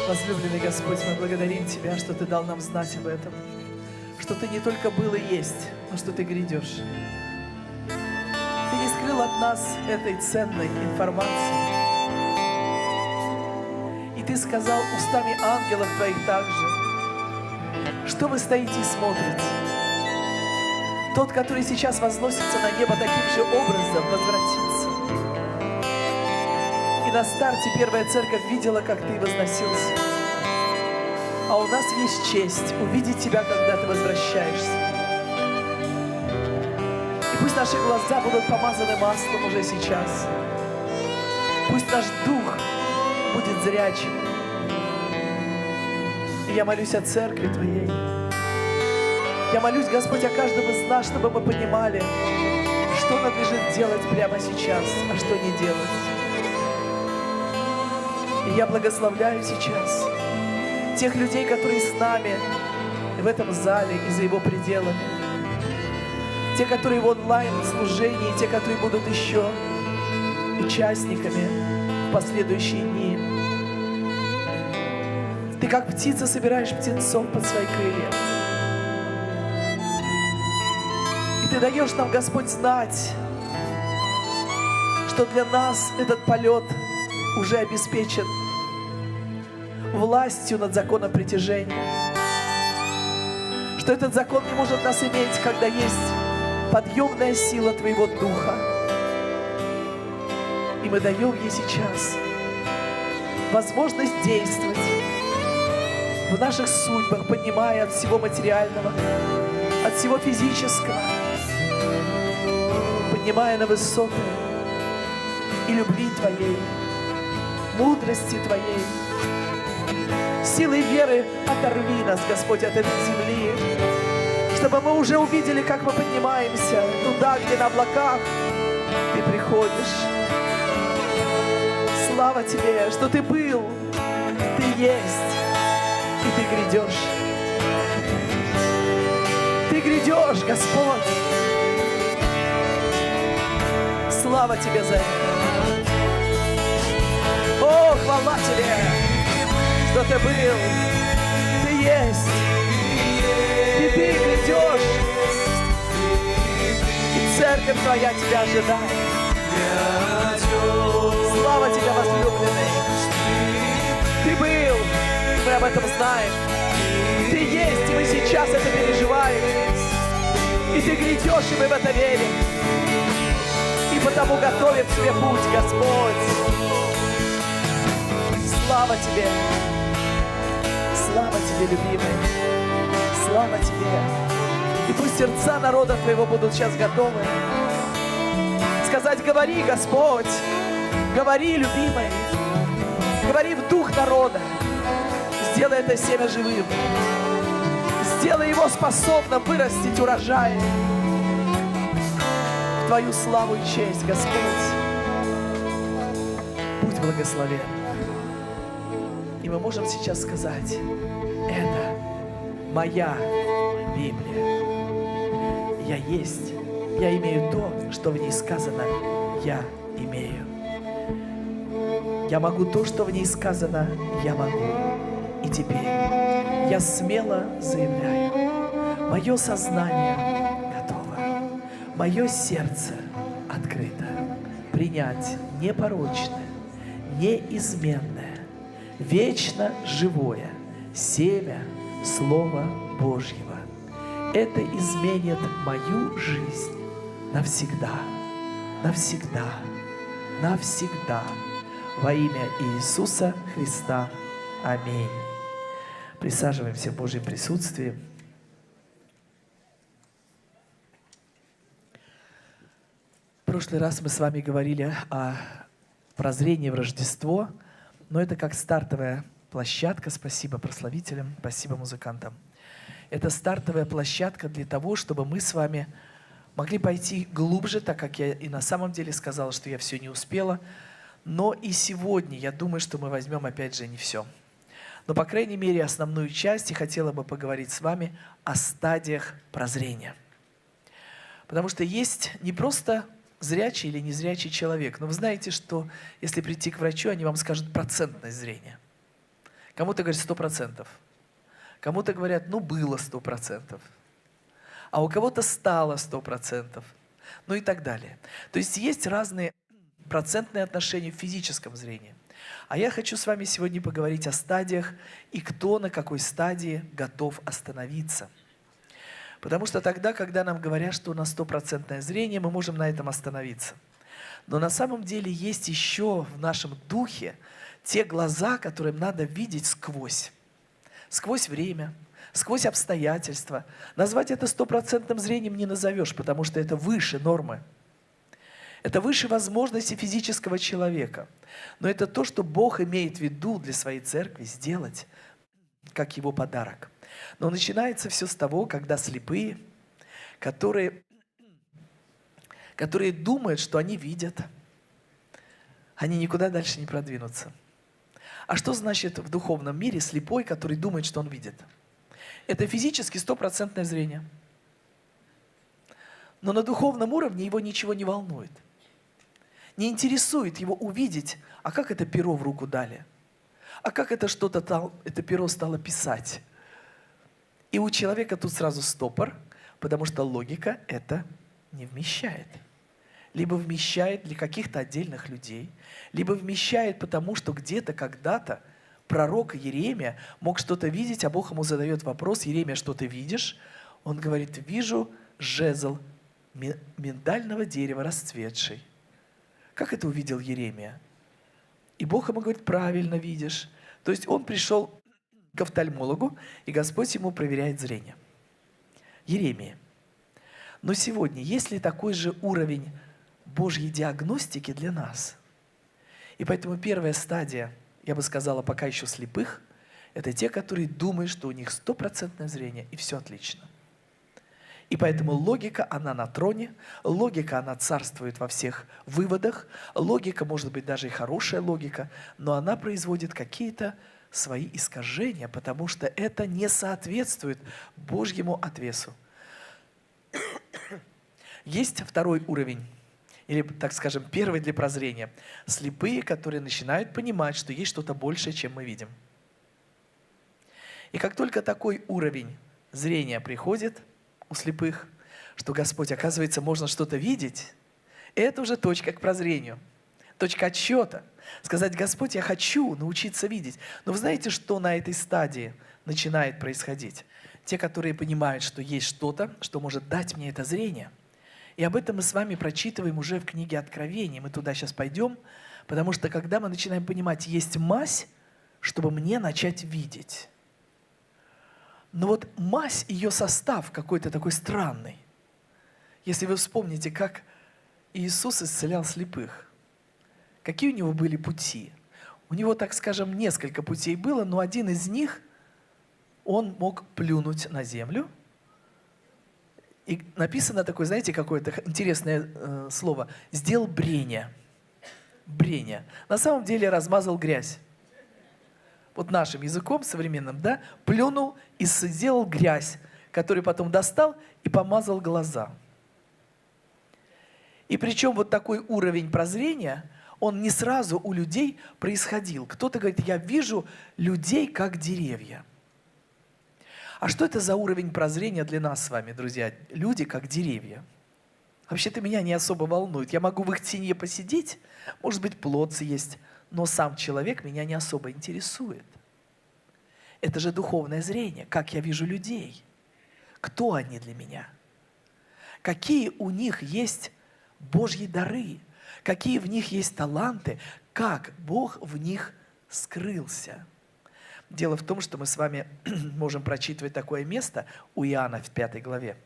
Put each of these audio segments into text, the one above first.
Возлюбленный Господь, мы благодарим Тебя, что Ты дал нам знать об этом, что Ты не только был и есть, но что Ты грядешь. Ты не скрыл от нас этой ценной информации. И Ты сказал устами ангелов Твоих также, что вы стоите и смотрите. Тот, который сейчас возносится на небо, таким же образом возвратится. И на старте первая церковь видела, как Ты возносился. А у нас есть честь увидеть Тебя, когда Ты возвращаешься. И пусть наши глаза будут помазаны маслом уже сейчас. Пусть наш дух будет зрячим. И я молюсь о церкви Твоей. Я молюсь, Господь, о каждом из нас, чтобы мы понимали, что надлежит делать прямо сейчас, а что не делать. И я благословляю сейчас тех людей, которые с нами в этом зале и за его пределами. Те, которые в онлайн-служении, те, которые будут еще участниками в последующие дни. Ты как птица собираешь птенцов под свои крылья. И Ты даешь нам, Господь, знать, что для нас этот полет уже обеспечен властью над законом притяжения. Что этот закон не может нас иметь, когда есть подъемная сила Твоего Духа. И мы даем ей сейчас возможность действовать в наших судьбах, поднимая от всего материального, от всего физического, поднимая на высоты и любви Твоей, мудрости Твоей. Силой веры оторви нас, Господь, от этой земли, чтобы мы уже увидели, как мы поднимаемся туда, где на облаках Ты приходишь. Слава Тебе, что Ты был, Ты есть, и Ты грядешь. Ты грядешь, Господь. Слава Тебе за это. О, хвала Тебе, что Ты был, Ты есть, и Ты грядешь, и церковь Твоя Тебя ожидает. Слава Тебе, возлюбленный. Ты был, мы об этом знаем. Ты есть, и мы сейчас это переживаем. И Ты грядешь, и мы в это верим. И потому готовим себе путь, Господь. Слава Тебе. Слава Тебе, любимый. Слава Тебе. И пусть сердца народа Твоего будут сейчас готовы сказать: говори, Господь, говори, любимый, говори в дух народа. Сделай это семя живым. Сделай его способным вырастить урожай в Твою славу и честь, Господь. Будь благословен. И мы можем сейчас сказать: это моя Библия. Я есть. Я имею то, что в ней сказано. Я имею. Я могу то, что в ней сказано. Я могу. И теперь я смело заявляю: мое сознание готово. Мое сердце открыто. Принять непорочное, неизменное, вечно живое семя Слова Божьего. Это изменит мою жизнь навсегда, навсегда, навсегда. Во имя Иисуса Христа. Аминь. Присаживаемся в Божьем присутствии. В прошлый раз мы с вами говорили о прозрении в Рождество, но это как стартовая площадка. Спасибо прославителям, спасибо музыкантам. Это стартовая площадка для того, чтобы мы с вами могли пойти глубже, так как я и на самом деле сказала, что я все не успела. Но и сегодня я думаю, что мы возьмем опять же не все. Но, по крайней мере, основную часть, и хотела бы поговорить с вами о стадиях прозрения. Потому что есть не просто зрячий или незрячий человек, но вы знаете, что если прийти к врачу, они вам скажут процентное зрение. Кому-то говорят 100%. Кому-то говорят, ну было 100%. А у кого-то стало 100%. Ну и так далее. То есть есть разные процентные отношения в физическом зрении. А я хочу с вами сегодня поговорить о стадиях и кто на какой стадии готов остановиться. Потому что тогда, когда нам говорят, что у нас 100% зрение, мы можем на этом остановиться. Но на самом деле есть еще в нашем духе те глаза, которым надо видеть сквозь. Сквозь время, сквозь обстоятельства. Назвать это 100% зрением не назовешь, потому что это выше нормы. Это выше возможности физического человека. Но это то, что Бог имеет в виду для своей церкви сделать, как его подарок. Но начинается все с того, когда слепые, которые думают, что они видят, они никуда дальше не продвинутся. А что значит в духовном мире слепой, который думает, что он видит? Это физически 100% зрение. Но на духовном уровне его ничего не волнует. Не интересует его увидеть, а как это перо в руку дали? А как это перо стало писать? И у человека тут сразу стопор, потому что логика это не вмещает. Либо вмещает для каких-то отдельных людей, либо вмещает потому, что где-то, когда-то пророк Иеремия мог что-то видеть, а Бог ему задает вопрос: Иеремия, что ты видишь? Он говорит: вижу жезл миндального дерева расцветший. Как это увидел Иеремия? И Бог ему говорит: правильно видишь. То есть он пришел к офтальмологу, и Господь ему проверяет зрение. Иеремия. Но сегодня есть ли такой же уровень Божьей диагностики для нас? И поэтому первая стадия, я бы сказала, пока еще слепых, это те, которые думают, что у них 100% зрение, и все отлично. И поэтому логика, она на троне, логика, она царствует во всех выводах, логика, может быть, даже и хорошая логика, но она производит какие-то свои искажения, потому что это не соответствует Божьему отвесу. Есть второй уровень, или, так скажем, первый для прозрения. Слепые, которые начинают понимать, что есть что-то большее, чем мы видим. И как только такой уровень зрения приходит у слепых, что Господь, оказывается, можно что-то видеть, это уже точка к прозрению, точка отсчета. Сказать: Господь, я хочу научиться видеть. Но вы знаете, что на этой стадии начинает происходить? Те, которые понимают, что есть что-то, что может дать мне это зрение. И об этом мы с вами прочитываем уже в книге Откровения. Мы туда сейчас пойдем, потому что когда мы начинаем понимать, есть мазь, чтобы мне начать видеть. Но вот мазь, ее состав какой-то такой странный. Если вы вспомните, как Иисус исцелял слепых, какие у него были пути? У него, так скажем, несколько путей было, но один из них, он мог плюнуть на землю. И написано такое, знаете, какое-то интересное слово. Сделал брение. Брение. На самом деле размазал грязь. Вот нашим языком современным, да, плюнул и сделал грязь, которую потом достал и помазал глаза. И причем вот такой уровень прозрения, он не сразу у людей происходил. Кто-то говорит: я вижу людей как деревья. А что это за уровень прозрения для нас с вами, друзья? Люди как деревья. Вообще-то меня не особо волнует. Я могу в их тени посидеть, может быть, плод съесть, но сам человек меня не особо интересует. Это же духовное зрение, как я вижу людей. Кто они для меня? Какие у них есть Божьи дары? Какие в них есть таланты? Как Бог в них скрылся? Дело в том, что мы с вами можем прочитывать такое место у Иоанна в 5 главе.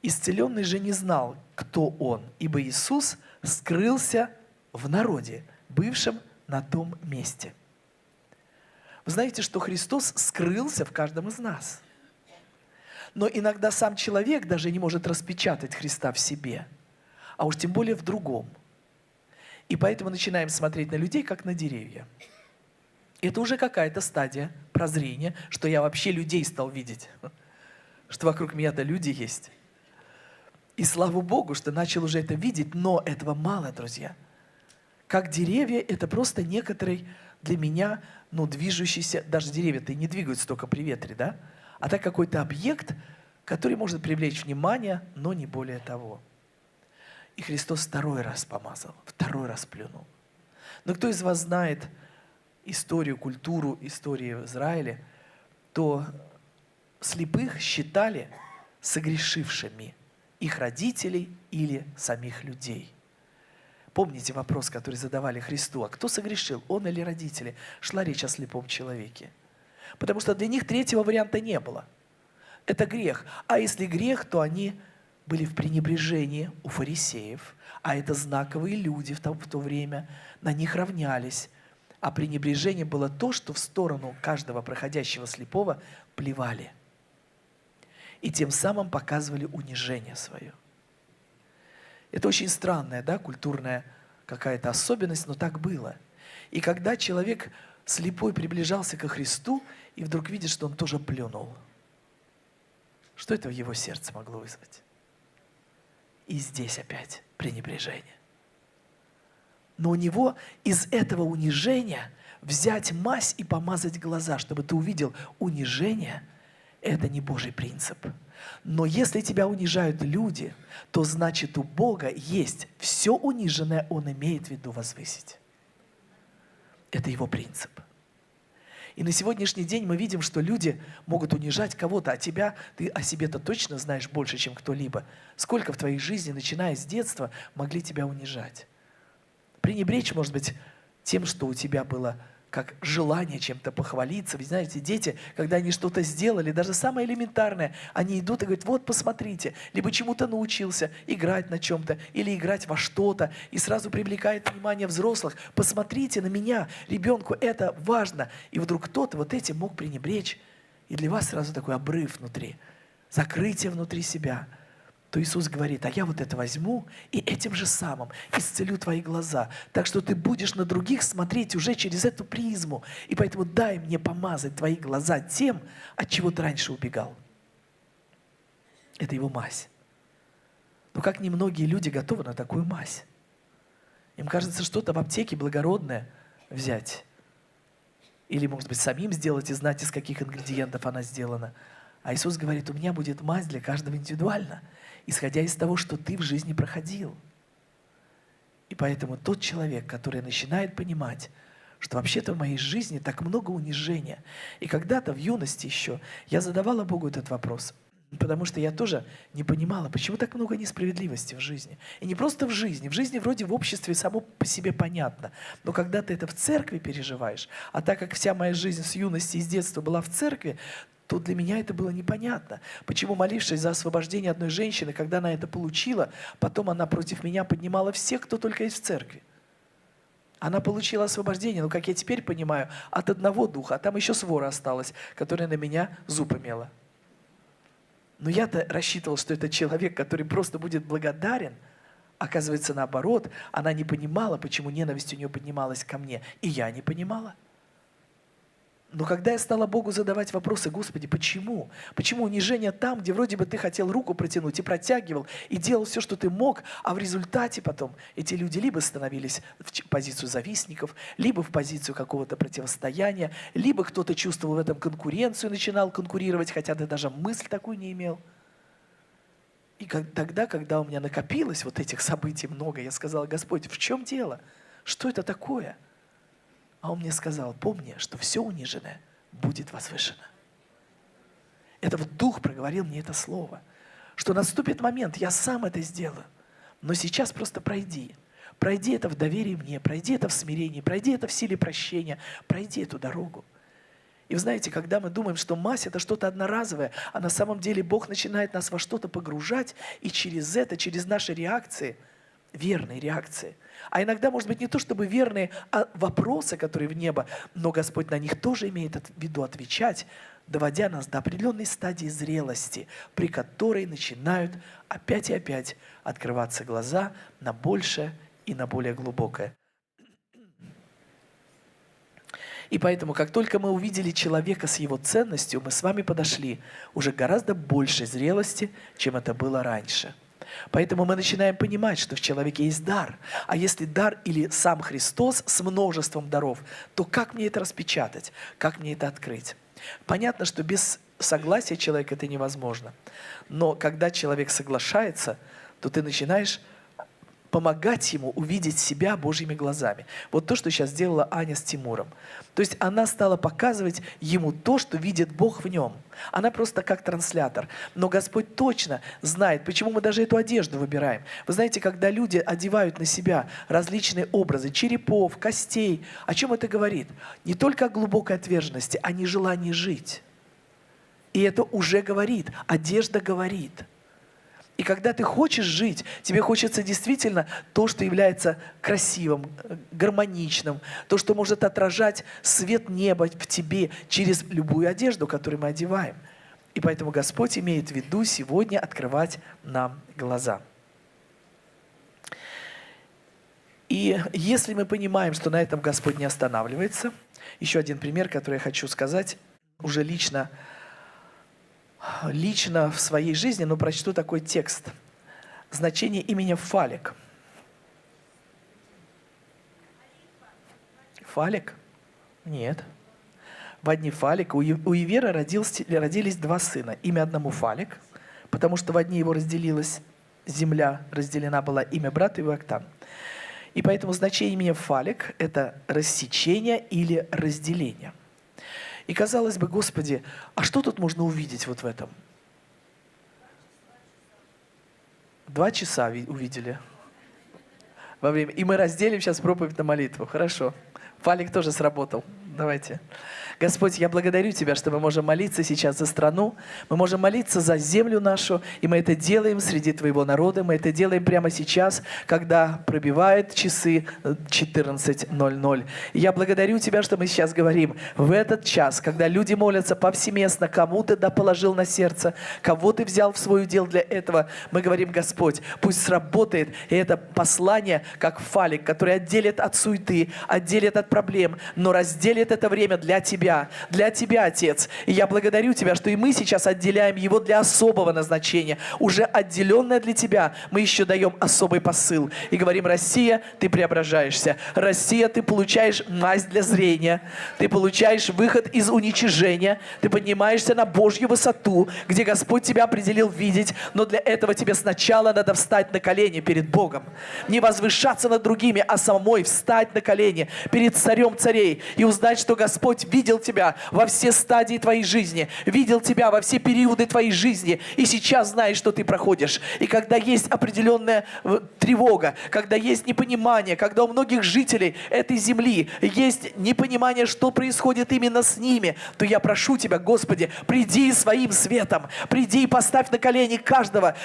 «Исцеленный же не знал, кто он, ибо Иисус скрылся в народе, бывшем на том месте». Вы знаете, что Христос скрылся в каждом из нас. Но иногда сам человек даже не может распечатать Христа в себе, а уж тем более в другом. И поэтому начинаем смотреть на людей, как на деревья. Это уже какая-то стадия прозрения, что я вообще людей стал видеть, что вокруг меня-то люди есть. И слава Богу, что начал уже это видеть, но этого мало, друзья. Как деревья, это просто некоторый для меня, движущийся, даже деревья-то и не двигаются только при ветре, да? А так какой-то объект, который может привлечь внимание, но не более того. И Христос второй раз помазал, второй раз плюнул. Но кто из вас знает историю, культуру истории в Израиле, то слепых считали согрешившими их родителей или самих людей. Помните вопрос, который задавали Христу: а кто согрешил, он или родители? Шла речь о слепом человеке. Потому что для них третьего варианта не было. Это грех. А если грех, то они были в пренебрежении у фарисеев, а это знаковые люди в то время, на них равнялись. А пренебрежение было то, что в сторону каждого проходящего слепого плевали. И тем самым показывали унижение свое. Это очень странная, да, культурная какая-то особенность, но так было. И когда человек слепой приближался ко Христу, и вдруг видит, что он тоже плюнул, что это в его сердце могло вызвать? И здесь опять пренебрежение. Но у него из этого унижения взять мазь и помазать глаза, чтобы ты увидел унижение – это не Божий принцип. Но если тебя унижают люди, то значит у Бога есть все униженное, Он имеет в виду возвысить. Это Его принцип. И на сегодняшний день мы видим, что люди могут унижать кого-то, а тебя, ты о себе-то точно знаешь больше, чем кто-либо. Сколько в твоей жизни, начиная с детства, могли тебя унижать? Пренебречь, может быть, тем, что у тебя было как желание чем-то похвалиться. Вы знаете, дети, когда они что-то сделали, даже самое элементарное, они идут и говорят: вот, посмотрите, либо чему-то научился, играть на чем-то, или играть во что-то, и сразу привлекает внимание взрослых: посмотрите на меня, ребенку это важно. И вдруг кто-то вот этим мог пренебречь, и для вас сразу такой обрыв внутри, закрытие внутри себя. То Иисус говорит: а я вот это возьму и этим же самым исцелю твои глаза. Так что ты будешь на других смотреть уже через эту призму. И поэтому дай мне помазать твои глаза тем, от чего ты раньше убегал. Это Его мазь. Но как немногие люди готовы на такую мазь? Им кажется, что-то в аптеке благородное взять. Или, может быть, самим сделать и знать, из каких ингредиентов она сделана. А Иисус говорит: у меня будет мазь для каждого индивидуально, исходя из того, что ты в жизни проходил. И поэтому тот человек, который начинает понимать, что вообще-то в моей жизни так много унижения. И когда-то в юности еще я задавала Богу этот вопрос, потому что я тоже не понимала, почему так много несправедливости в жизни. И не просто в жизни вроде в обществе само по себе понятно. Но когда ты это в церкви переживаешь, а так как вся моя жизнь с юности и с детства была в церкви, то для меня это было непонятно. Почему, молившись за освобождение одной женщины, когда она это получила, потом она против меня поднимала всех, кто только есть в церкви. Она получила освобождение, но, как я теперь понимаю, от одного духа, а там еще свора осталась, которая на меня зуб имела. Но я-то рассчитывал, что это человек, который просто будет благодарен. Оказывается, наоборот, она не понимала, почему ненависть у нее поднималась ко мне, и я не понимала. Но когда я стала Богу задавать вопросы: Господи, почему? Почему унижение там, где вроде бы ты хотел руку протянуть и протягивал, и делал все, что ты мог, а в результате потом эти люди либо становились в позицию завистников, либо в позицию какого-то противостояния, либо кто-то чувствовал в этом конкуренцию, начинал конкурировать, хотя ты даже мысль такую не имел. И тогда, когда у меня накопилось вот этих событий много, я сказала: Господь, в чем дело? Что это такое? А Он мне сказал: помни, что все униженное будет возвышено. Это вот Дух проговорил мне это слово, что наступит момент, я сам это сделаю, но сейчас просто пройди. Пройди это в доверии мне, пройди это в смирении, пройди это в силе прощения, пройди эту дорогу. И вы знаете, когда мы думаем, что мазь – это что-то одноразовое, а на самом деле Бог начинает нас во что-то погружать, и через это, через наши реакции, верные реакции. А иногда, может быть, не то чтобы верные, а вопросы, которые в небо, но Господь на них тоже имеет в виду отвечать, доводя нас до определенной стадии зрелости, при которой начинают опять и опять открываться глаза на большее и на более глубокое. И поэтому, как только мы увидели человека с его ценностью, мы с вами подошли уже к гораздо большей зрелости, чем это было раньше. Поэтому мы начинаем понимать, что в человеке есть дар. А если дар или сам Христос с множеством даров, то как мне это распечатать? Как мне это открыть? Понятно, что без согласия человека это невозможно. Но когда человек соглашается, то ты начинаешь помогать ему увидеть себя Божьими глазами. Вот то, что сейчас сделала Аня с Тимуром. То есть она стала показывать ему то, что видит Бог в нем. Она просто как транслятор. Но Господь точно знает, почему мы даже эту одежду выбираем. Вы знаете, когда люди одевают на себя различные образы черепов, костей, о чем это говорит? Не только о глубокой отверженности, а нежелании жить. И это уже говорит, одежда говорит. И когда ты хочешь жить, тебе хочется действительно то, что является красивым, гармоничным, то, что может отражать свет неба в тебе через любую одежду, которую мы одеваем. И поэтому Господь имеет в виду сегодня открывать нам глаза. И если мы понимаем, что на этом Господь не останавливается, еще один пример, который я хочу сказать, уже лично в своей жизни, но прочту такой текст. Значение имени Фалик. Фалик? Нет. Во дни Фалика у Евера родились два сына. Имя одному Фалик, потому что во дни его разделилась земля, разделена была, имя брата его Октан. И поэтому значение имени Фалик – это рассечение или разделение. И казалось бы, Господи, а что тут можно увидеть вот в этом? 2 часа увидели. Во время. И мы разделим сейчас проповедь на молитву. Хорошо. Фалик тоже сработал. Давайте. Господь, я благодарю Тебя, что мы можем молиться сейчас за страну, мы можем молиться за землю нашу, и мы это делаем среди Твоего народа, мы это делаем прямо сейчас, когда пробивают часы 14:00. И я благодарю Тебя, что мы сейчас говорим в этот час, когда люди молятся повсеместно, кому Ты положил на сердце, кого Ты взял в свой удел для этого, мы говорим, Господь, пусть сработает, и это послание, как Фалик, который отделит от суеты, отделит от проблем, но разделит это время для Тебя, Отец. И я благодарю Тебя, что и мы сейчас отделяем его для особого назначения. Уже отделенное для Тебя, мы еще даем особый посыл. И говорим, Россия, Ты преображаешься. Россия, Ты получаешь масть для зрения. Ты получаешь выход из уничижения. Ты поднимаешься на Божью высоту, где Господь Тебя определил видеть. Но для этого Тебе сначала надо встать на колени перед Богом. Не возвышаться над другими, а самой встать на колени перед Царем царей и узнать, что Господь видел Тебя во все стадии Твоей жизни, видел Тебя во все периоды Твоей жизни, и сейчас знаешь, что Ты проходишь. И когда есть определенная тревога, когда есть непонимание, когда у многих жителей этой земли есть непонимание, что происходит именно с ними, то я прошу Тебя, Господи, приди своим светом, приди и поставь на колени каждого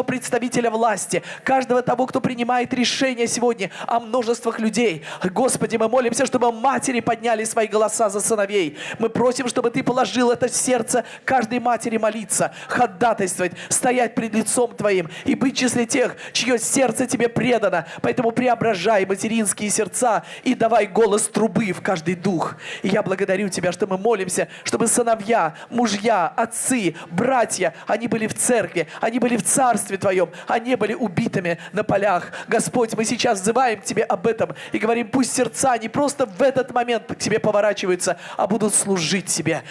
представителя власти, каждого того, кто принимает решения сегодня о множествах людей. Господи, мы молимся, чтобы матери подняли свои голоса за сыновей. Мы просим, чтобы Ты положил это в сердце каждой матери молиться, ходатайствовать, стоять пред лицом Твоим и быть в числе тех, чье сердце Тебе предано. Поэтому преображай материнские сердца и давай голос трубы в каждый дух. И я благодарю Тебя, что мы молимся, чтобы сыновья, мужья, отцы, братья, они были в церкви, они были в Царстве Твоем, они были убитыми на полях. Господь, мы сейчас взываем к Тебе об этом и говорим, пусть сердца не просто в этот момент к Тебе поворачиваются, а будут служить Тебе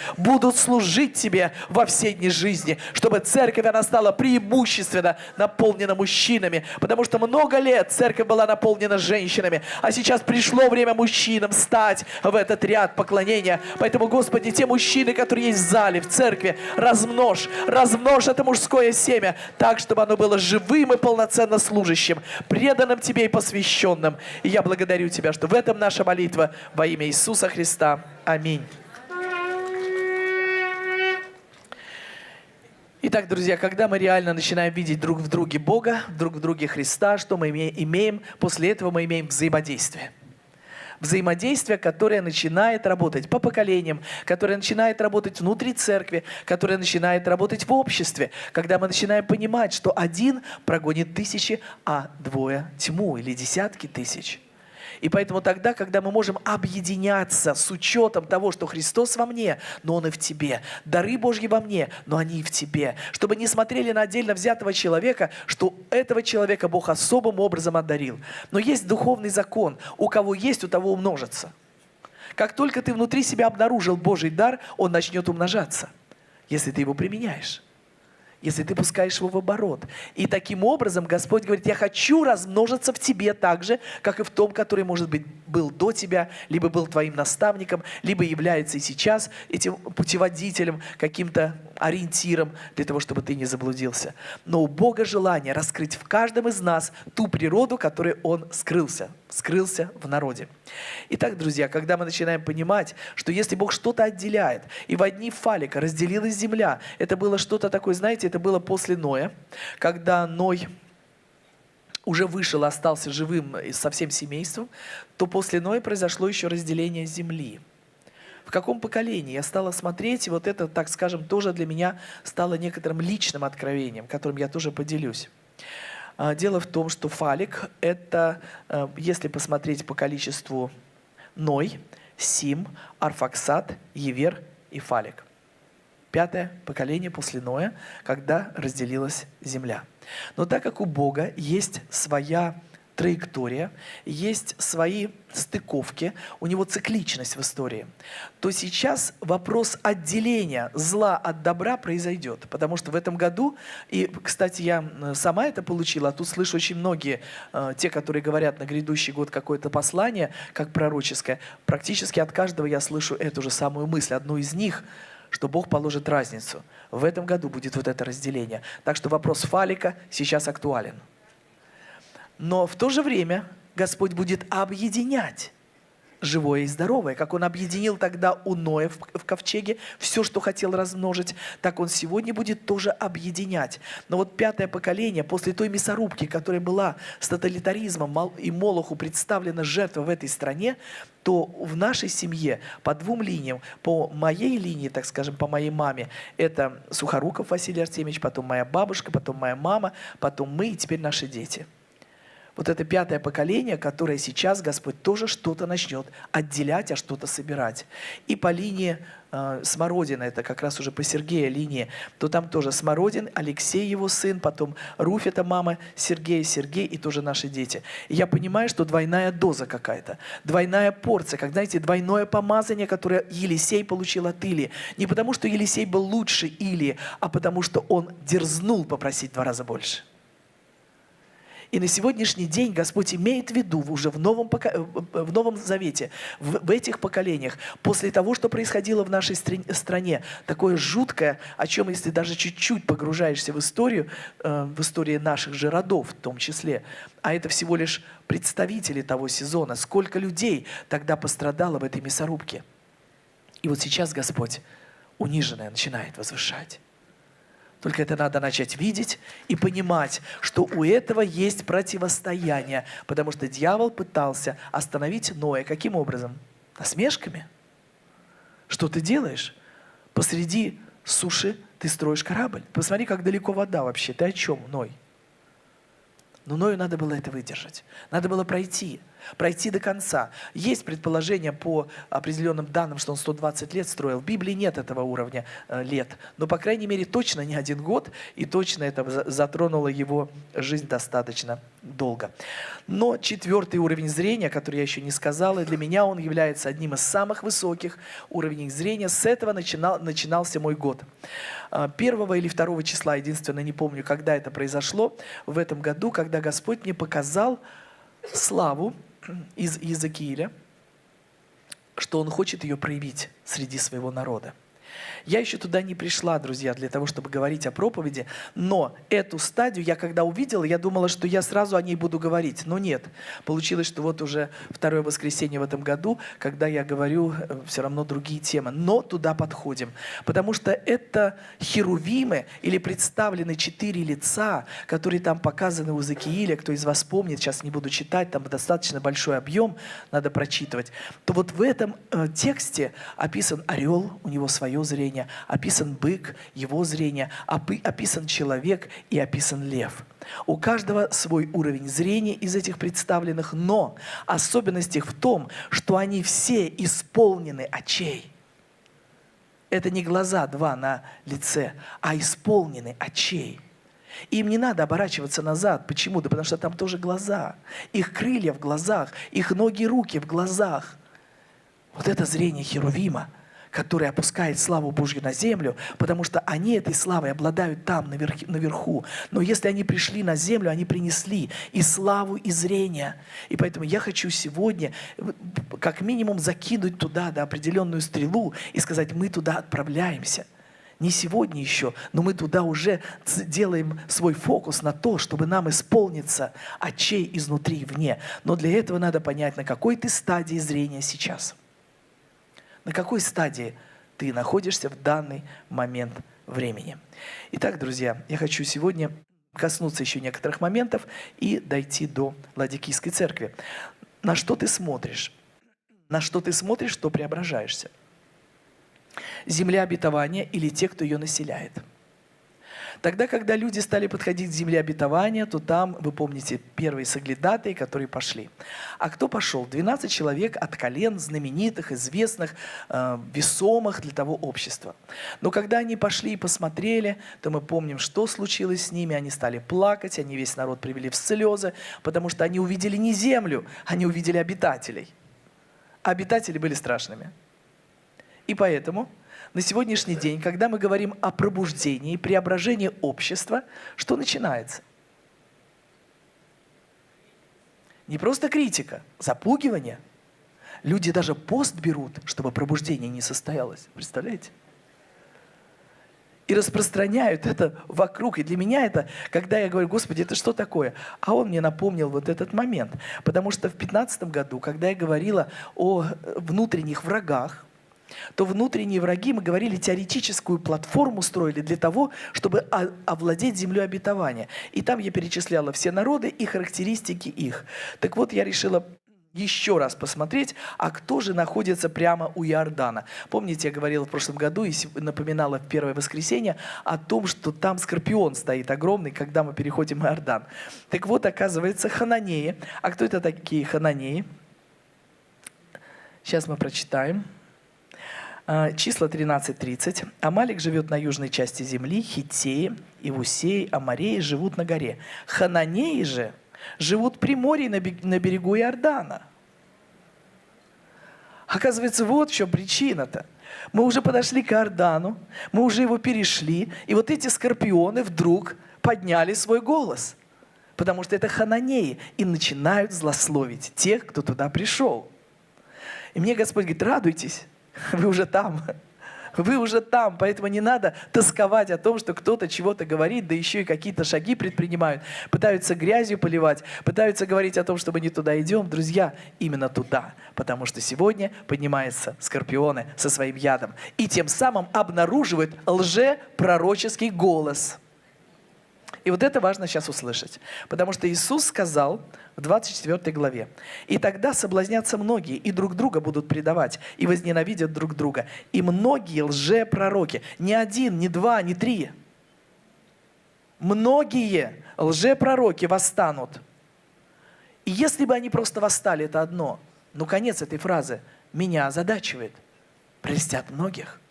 во все дни жизни, чтобы церковь, она стала преимущественно наполнена мужчинами, потому что много лет церковь была наполнена женщинами, а сейчас пришло время мужчинам стать в этот ряд поклонения. Поэтому, Господи, те мужчины, которые есть в зале, в церкви, размножь это мужское семя так, чтобы оно было живым и полноценно служащим, преданным Тебе и посвященным. И я благодарю Тебя, что в этом наша молитва во имя Иисуса Христа. Аминь. Итак, друзья, когда мы реально начинаем видеть друг в друге Бога, друг в друге Христа, что мы имеем? После этого мы имеем взаимодействие. Взаимодействие, которое начинает работать по поколениям, которое начинает работать внутри церкви, которое начинает работать в обществе, когда мы начинаем понимать, что один прогонит тысячи, а двое тьму или десятки тысяч. И поэтому тогда, когда мы можем объединяться с учетом того, что Христос во мне, но Он и в тебе, дары Божьи во мне, но они и в тебе, чтобы не смотрели на отдельно взятого человека, что этого человека Бог особым образом одарил. Но есть духовный закон. У кого есть, у того умножится. Как только ты внутри себя обнаружил Божий дар, он начнет умножаться, если ты его применяешь, если ты пускаешь его в оборот. И таким образом Господь говорит: я хочу размножиться в тебе так же, как и в том, который, может быть, был до тебя, либо был твоим наставником, либо является и сейчас этим путеводителем, каким-то ориентиром для того, чтобы ты не заблудился. Но у Бога желание раскрыть в каждом из нас ту природу, которой Он скрылся в народе. Итак, друзья, когда мы начинаем понимать, что если Бог что-то отделяет, и во дни Фалика разделилась земля, это было что-то такое, знаете, это было после Ноя, когда Ной уже вышел, остался живым со всем семейством, то после Ноя произошло еще разделение земли. В каком поколении? Я стала смотреть, и вот это, так скажем, тоже для меня стало некоторым личным откровением, которым я тоже поделюсь. Дело в том, что Фалик – это, если посмотреть по количеству, Ной, Сим, Арфаксад, Евер и Фалик. 5-е поколение после Ноя, когда разделилась земля. Но так как у Бога есть своя траектория, есть свои стыковки, у него цикличность в истории, то сейчас вопрос отделения зла от добра произойдет. Потому что в этом году, и, кстати, я сама это получила, а тут слышу очень многие, те, которые говорят на грядущий год какое-то послание, как пророческое, практически от каждого я слышу эту же самую мысль, одну из них, что Бог положит разницу. В этом году будет вот это разделение. Так что вопрос Фалика сейчас актуален. Но в то же время Господь будет объединять живое и здоровое. Как Он объединил тогда у Ноя в ковчеге все, что хотел размножить, так Он сегодня будет тоже объединять. Но вот 5-е поколение, после той мясорубки, которая была с тоталитаризмом и Молоху представлена жертва в этой стране, то в нашей семье по 2 линиям, по моей линии, так скажем, по моей маме, это Сухоруков Василий Артемьевич, потом моя бабушка, потом моя мама, потом мы и теперь наши дети. Вот это 5-е поколение, которое сейчас Господь тоже что-то начнет отделять, а что-то собирать. И по линии Смородина, это как раз уже по Сергея линии, то там тоже Смородин, Алексей его сын, потом Руфь, это мама Сергея, Сергей и тоже наши дети. И я понимаю, что двойная доза какая-то, двойная порция, как, знаете, двойное помазание, которое Елисей получил от Илии. Не потому, что Елисей был лучше Илии, а потому, что он дерзнул попросить 2 раза больше. И на сегодняшний день Господь имеет в виду уже в Новом Завете, в этих поколениях, после того, что происходило в нашей стране, такое жуткое, о чем, если даже чуть-чуть погружаешься в истории наших же родов в том числе, а это всего лишь представители того сезона, сколько людей тогда пострадало в этой мясорубке. И вот сейчас Господь униженное начинает возвышать. Только это надо начать видеть и понимать, что у этого есть противостояние, потому что дьявол пытался остановить Ноя. Каким образом? Насмешками. Что ты делаешь? Посреди суши ты строишь корабль. Посмотри, как далеко вода вообще. Ты о чем, Ной? Но Ною надо было это выдержать. Надо было пройти до конца. Есть предположение по определенным данным, что он 120 лет строил. В Библии нет этого уровня лет. Но, по крайней мере, точно не 1 год. И точно это затронуло его жизнь достаточно долго. Но 4-й уровень зрения, который я еще не сказал, и для меня он является одним из самых высоких уровней зрения. С этого начинался мой год. 1 или 2 числа, единственное, не помню, когда это произошло, в этом году, когда Господь мне показал славу из Иезекииля, что Он хочет ее проявить среди своего народа. Я еще туда не пришла, друзья, для того, чтобы говорить о проповеди, но эту стадию я когда увидела, я думала, что я сразу о ней буду говорить, но нет. Получилось, что вот уже 2-е воскресенье в этом году, когда я говорю все равно другие темы, но туда подходим, потому что это херувимы или представлены 4 лица, которые там показаны у Иезекииля, кто из вас помнит, сейчас не буду читать, там достаточно большой объем, надо прочитывать, то вот в этом тексте описан орел, у него свое свое зрение, описан бык, его зрение, описан человек и описан лев. У каждого свой уровень зрения из этих представленных, но особенность их в том, что они все исполнены очей. Это не глаза два на лице, а исполнены очей. Им не надо оборачиваться назад. Почему? Да потому что там тоже глаза. Их крылья в глазах, их ноги и руки в глазах. Вот это зрение Херувима, который опускает славу Божью на землю, потому что они этой славой обладают там, наверху. Но если они пришли на землю, они принесли и славу, и зрение. И поэтому я хочу сегодня как минимум закинуть туда определенную стрелу и сказать, мы туда отправляемся. Не сегодня еще, но мы туда уже делаем свой фокус на то, чтобы нам исполниться очей изнутри и вне. Но для этого надо понять, на какой ты стадии зрения сейчас. На какой стадии ты находишься в данный момент времени. Итак, друзья, я хочу сегодня коснуться еще некоторых моментов и дойти до Ладикийской церкви. На что ты смотришь? На что ты смотришь, что преображаешься? Земля обетования или те, кто ее населяет? Тогда, когда люди стали подходить к земле обетования, то там, вы помните, первые соглядатые, которые пошли. А кто пошел? 12 человек от колен знаменитых, известных, весомых для того общества. Но когда они пошли и посмотрели, то мы помним, что случилось с ними. Они стали плакать, они весь народ привели в слезы, потому что они увидели не землю, они увидели обитателей. А обитатели были страшными. И поэтому на сегодняшний день, когда мы говорим о пробуждении, преображении общества, что начинается? Не просто критика, запугивание. Люди даже пост берут, чтобы пробуждение не состоялось. Представляете? И распространяют это вокруг. И для меня это, когда я говорю, Господи, это что такое? А Он мне напомнил вот этот момент. Потому что в 2015 году, когда я говорила о внутренних врагах, то внутренние враги, мы говорили, теоретическую платформу строили для того, чтобы овладеть землей обетования. И там я перечисляла все народы и характеристики их. Так вот, я решила еще раз посмотреть, а кто же находится прямо у Иордана. Помните, я говорила в прошлом году и напоминала в первое воскресенье о том, что там скорпион стоит огромный, когда мы переходим Иордан. Так вот, оказывается, хананеи. А кто это такие хананеи? Сейчас мы прочитаем. Числа 13:30. Амалик живет на южной части земли, хиттеи, ивусеи, амореи живут на горе. Хананеи же живут при море на берегу Иордана. Оказывается, вот в чем причина-то. Мы уже подошли к Иордану, мы уже его перешли, и вот эти скорпионы вдруг подняли свой голос, потому что это хананеи, и начинают злословить тех, кто туда пришел. И мне Господь говорит, радуйтесь, вы уже там. Вы уже там, поэтому не надо тосковать о том, что кто-то чего-то говорит, да еще и какие-то шаги предпринимают, пытаются грязью поливать, пытаются говорить о том, что мы не туда идем. Друзья, именно туда, потому что сегодня поднимаются скорпионы со своим ядом и тем самым обнаруживают лжепророческий голос. И вот это важно сейчас услышать, потому что Иисус сказал в 24 главе, «И тогда соблазнятся многие, и друг друга будут предавать, и возненавидят друг друга, и многие лжепророки». Не один, не два, не три. Многие лжепророки восстанут. И если бы они просто восстали, это одно. Но конец этой фразы меня озадачивает. Прельстят многих.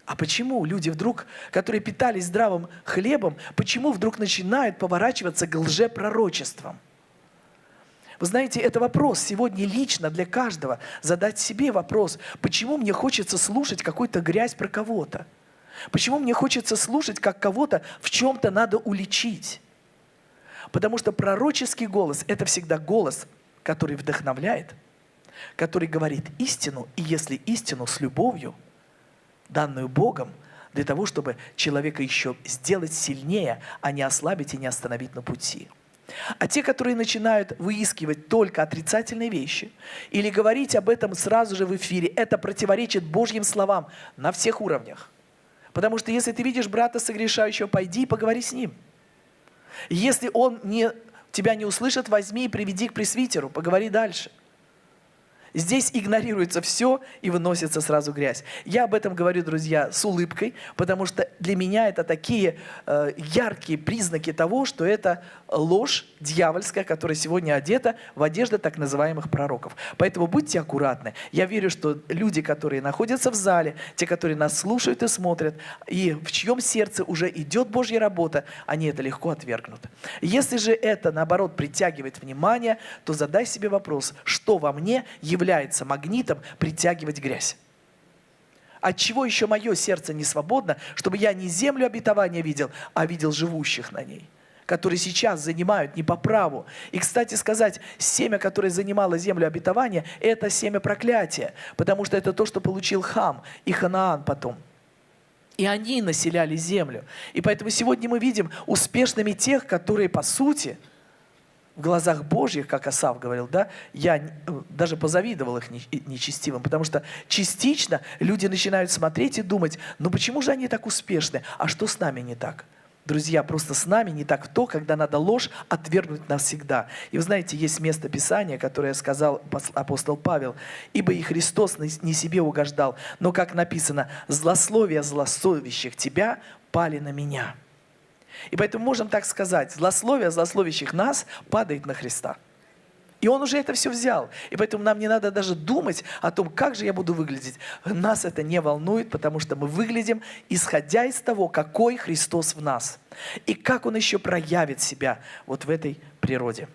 А почему люди вдруг, которые питались здравым хлебом, почему вдруг начинают поворачиваться к лжепророчествам? Вы знаете, это вопрос сегодня лично для каждого. Задать себе вопрос, почему мне хочется слушать какую-то грязь про кого-то? Почему мне хочется слушать, как кого-то в чем-то надо уличить? Потому что пророческий голос – это всегда голос, который вдохновляет, который говорит истину, и если истину с любовью, данную Богом, для того, чтобы человека еще сделать сильнее, а не ослабить и не остановить на пути. А те, которые начинают выискивать только отрицательные вещи или говорить об этом сразу же в эфире, это противоречит Божьим словам на всех уровнях. Потому что если ты видишь брата согрешающего, пойди и поговори с ним. Если он тебя не услышит, возьми и приведи к пресвитеру, поговори дальше. Здесь игнорируется все и выносится сразу грязь. Я об этом говорю, друзья, с улыбкой, потому что для меня это такие яркие признаки того, что это ложь дьявольская, которая сегодня одета в одежды так называемых пророков. Поэтому будьте аккуратны. Я верю, что люди, которые находятся в зале, те, которые нас слушают и смотрят, и в чьем сердце уже идет Божья работа, они это легко отвергнут. Если же это, наоборот, притягивает внимание, то задай себе вопрос, что во мне является магнитом притягивать грязь. От чего еще мое сердце не свободно, чтобы я не землю обетования видел, а видел живущих на ней, которые сейчас занимают не по праву. И, кстати сказать, семя, которое занимало землю обетования, это семя проклятия, потому что это то, что получил Хам и Ханаан потом. И они населяли землю. И поэтому сегодня мы видим успешными тех, которые, по сути, в глазах Божьих, как Асав говорил, да, я даже позавидовал их нечестивым, потому что частично люди начинают смотреть и думать, ну почему же они так успешны, а что с нами не так? Друзья, просто с нами не так то, когда надо ложь отвергнуть навсегда. И вы знаете, есть место Писания, которое сказал апостол Павел, «Ибо и Христос не себе угождал, но, как написано, злословия злословящих тебя пали на меня». И поэтому можем так сказать, злословие злословящих нас падает на Христа. И Он уже это все взял. И поэтому нам не надо даже думать о том, как же я буду выглядеть. Нас это не волнует, потому что мы выглядим, исходя из того, какой Христос в нас. И как Он еще проявит себя вот в этой природе.